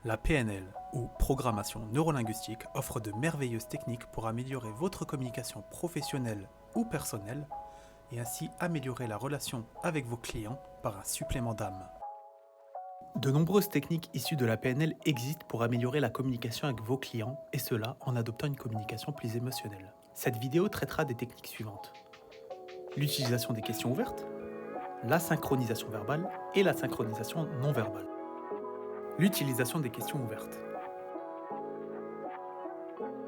La PNL, ou programmation neurolinguistique, offre de merveilleuses techniques pour améliorer votre communication professionnelle ou personnelle et ainsi améliorer la relation avec vos clients par un supplément d'âme. De nombreuses techniques issues de la PNL existent pour améliorer la communication avec vos clients et cela en adoptant une communication plus émotionnelle. Cette vidéo traitera des techniques suivantes. L'utilisation des questions ouvertes, la synchronisation verbale et la synchronisation non verbale. L'utilisation des questions ouvertes.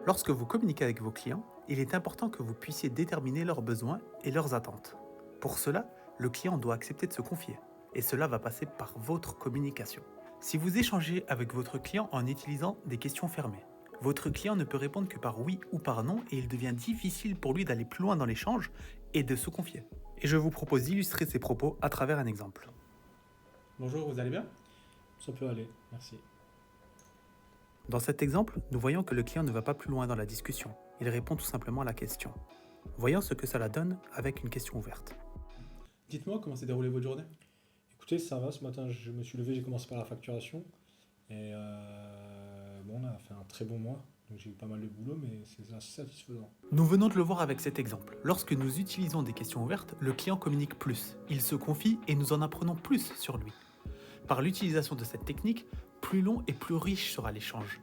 Lorsque vous communiquez avec vos clients, il est important que vous puissiez déterminer leurs besoins et leurs attentes. Pour cela, le client doit accepter de se confier, et cela va passer par votre communication. Si vous échangez avec votre client en utilisant des questions fermées, votre client ne peut répondre que par oui ou par non et il devient difficile pour lui d'aller plus loin dans l'échange et de se confier. Et je vous propose d'illustrer ces propos à travers un exemple. Bonjour, vous allez bien ? Ça peut aller, merci. Dans cet exemple, nous voyons que le client ne va pas plus loin dans la discussion. Il répond tout simplement à la question. Voyons ce que cela donne avec une question ouverte. Dites-moi comment s'est déroulée votre journée ? Écoutez, ça va, ce matin je me suis levé, j'ai commencé par la facturation. Et on a fait un très bon mois, donc j'ai eu pas mal de boulot, mais c'est assez satisfaisant. Nous venons de le voir avec cet exemple. Lorsque nous utilisons des questions ouvertes, le client communique plus. Il se confie et nous en apprenons plus sur lui. Par l'utilisation de cette technique, plus long et plus riche sera l'échange.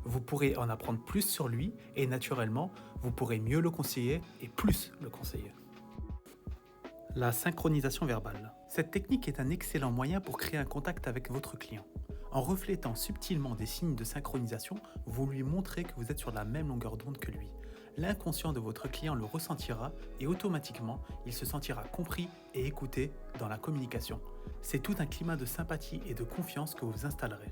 Vous pourrez en apprendre plus sur lui et naturellement, vous pourrez mieux le conseiller et plus le conseiller. La synchronisation verbale. Cette technique est un excellent moyen pour créer un contact avec votre client. En reflétant subtilement des signes de synchronisation, vous lui montrez que vous êtes sur la même longueur d'onde que lui. L'inconscient de votre client le ressentira et automatiquement, il se sentira compris et écouté dans la communication. C'est tout un climat de sympathie et de confiance que vous installerez.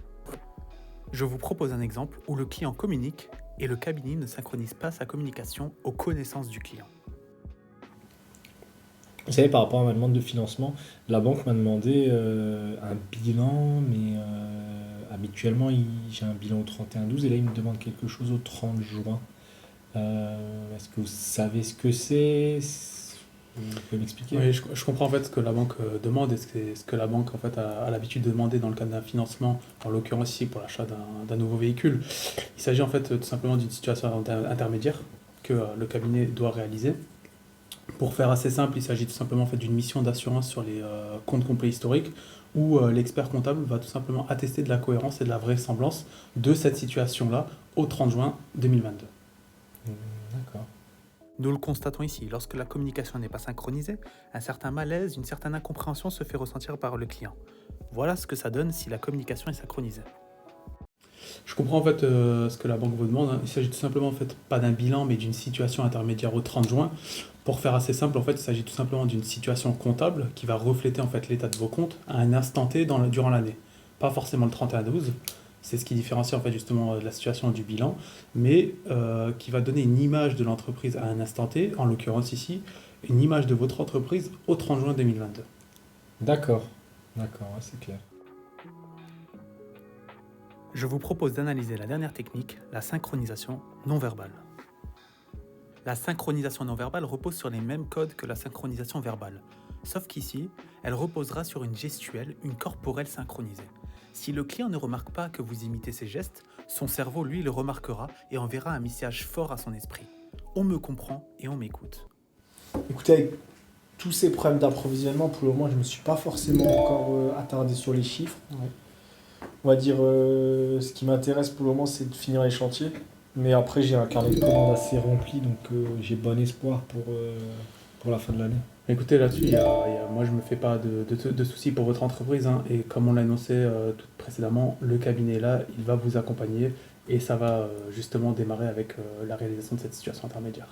Je vous propose un exemple où le client communique et le cabinet ne synchronise pas sa communication aux connaissances du client. Vous savez, par rapport à ma demande de financement, la banque m'a demandé un bilan, mais habituellement j'ai un bilan au 31/12 et là il me demande quelque chose au 30 juin. Est-ce que vous savez ce que c'est ? Vous pouvez m'expliquer ? Oui, je comprends en fait ce que la banque demande et ce que la banque en fait a l'habitude de demander dans le cadre d'un financement, en l'occurrence ici pour l'achat d'un nouveau véhicule. Il s'agit en fait tout simplement d'une situation intermédiaire que le cabinet doit réaliser. Pour faire assez simple, il s'agit tout simplement en fait, d'une mission d'assurance sur les comptes complets historiques où l'expert comptable va tout simplement attester de la cohérence et de la vraisemblance de cette situation-là au 30 juin 2022. D'accord. Nous le constatons ici, lorsque la communication n'est pas synchronisée, un certain malaise, une certaine incompréhension se fait ressentir par le client. Voilà ce que ça donne si la communication est synchronisée. Je comprends en fait ce que la banque vous demande. Il s'agit tout simplement en fait pas d'un bilan mais d'une situation intermédiaire au 30 juin. Pour faire assez simple, en fait, il s'agit tout simplement d'une situation comptable qui va refléter en fait l'état de vos comptes à un instant T durant l'année. Pas forcément le 31/12. C'est ce qui différencie en fait justement la situation du bilan, mais qui va donner une image de l'entreprise à un instant T, en l'occurrence ici, une image de votre entreprise au 30 juin 2022. D'accord, ouais, c'est clair. Je vous propose d'analyser la dernière technique, la synchronisation non verbale. La synchronisation non verbale repose sur les mêmes codes que la synchronisation verbale, sauf qu'ici, elle reposera sur une gestuelle, une corporelle synchronisée. Si le client ne remarque pas que vous imitez ses gestes, son cerveau lui le remarquera et enverra un message fort à son esprit. On me comprend et on m'écoute. Écoutez, avec tous ces problèmes d'approvisionnement, pour le moment, je ne me suis pas forcément encore attardé sur les chiffres. Ouais. On va dire, ce qui m'intéresse pour le moment, c'est de finir les chantiers. Mais après, j'ai un carnet de commandes assez rempli, donc j'ai bon espoir pour la fin de l'année. Écoutez, là-dessus, moi je ne me fais pas de soucis pour votre entreprise, hein, et comme on l'a annoncé tout précédemment, le cabinet là, il va vous accompagner et ça va justement démarrer avec la réalisation de cette situation intermédiaire.